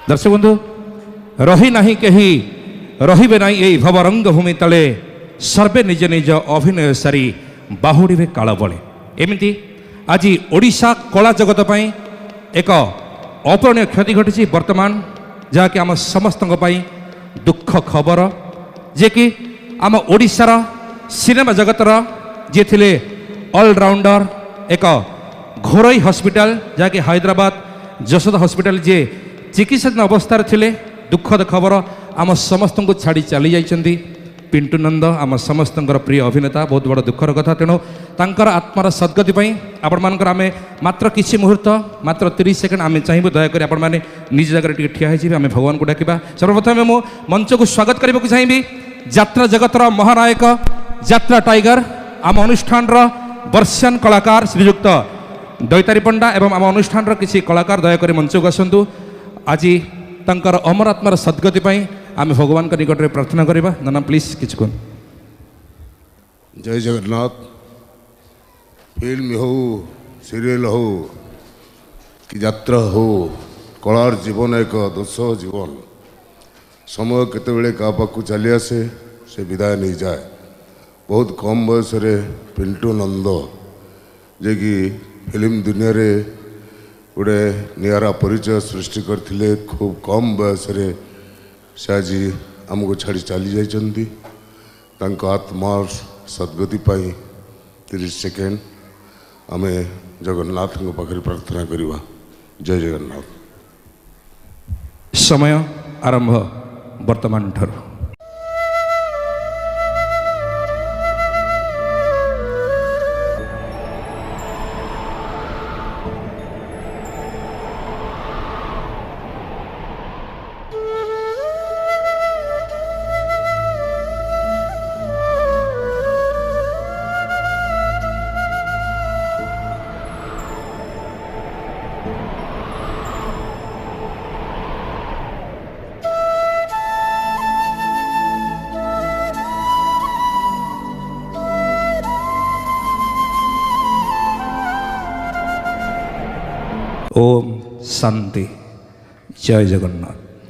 दर्शक बंधु रही नाही कही रहिबे नाही एई भवरंग भूमि तले सर्वे निज निज अभिनय सारी बाहुड़े काल बले एमती आज ओडिशा कला जगत पई एक अपूरणीय क्षति घटी वर्तमान जहाँकि आम समस्त दुख खबर जे कि आम ओडिशार सिनेमा जगतर जे थिले ऑलराउंडर एक घोरई हॉस्पिटल जहाँकि हैदराबाद जशोदा हॉस्पिटल जे चिकित्साधीन अवस्था थिले दुखद खबर आम समस्त को छाड़ी चली जाइछन्ती पिंटू नंद आम समस्त प्रिय अभिनेता बहुत बड़ दुखर कथा तेणु तांकर आत्मार सद्गति आपण मानकर आमे मात्र किछि मुहूर्त मात्र 30 सेकेंड आमे चाहिबो दयाकरी आपण माने निज जगह टिके ठिया होइछि आमे भगवान को डाकिबा। सर्वप्रथम मो मंच को स्वागत करबा को चाहिबी यात्रा जगतर महानायक यात्रा टाइगर आम अनुष्ठान वर्षियान कलाकार श्रीयुक्त दैतारी पंडा एवं आम अनुष्ठान किसी कलाकार दयाकरी मंच को आसतु आज तांकर अमर आत्मार सद्गति आम भगवान का निकट में प्रार्थना करवा। नाना प्लीज किछ कोन। जय जगन्नाथ। फिल्म हो सीरियल हो कि यात्रा हो कलार जीवन एक दोष जीवन समय केतबेले का पाखु चली आसे से विदाय नहीं जाए। बहुत कम बयस पिंटू नंद जे कि फिल्म दुनिया रे गोटे निरा परिचय सृष्टि करथिले खूब कम बयस से आज आमको छाड़ी चली जाइछन्ती तांको आत्मार सद्गति पाई 30 सेकेंड आमे जगन्नाथ को पाखरे प्रार्थना करिवा। जय जगन्नाथ। समय आरंभ वर्तमान ठार। ओम शांति। जय जगन्नाथ।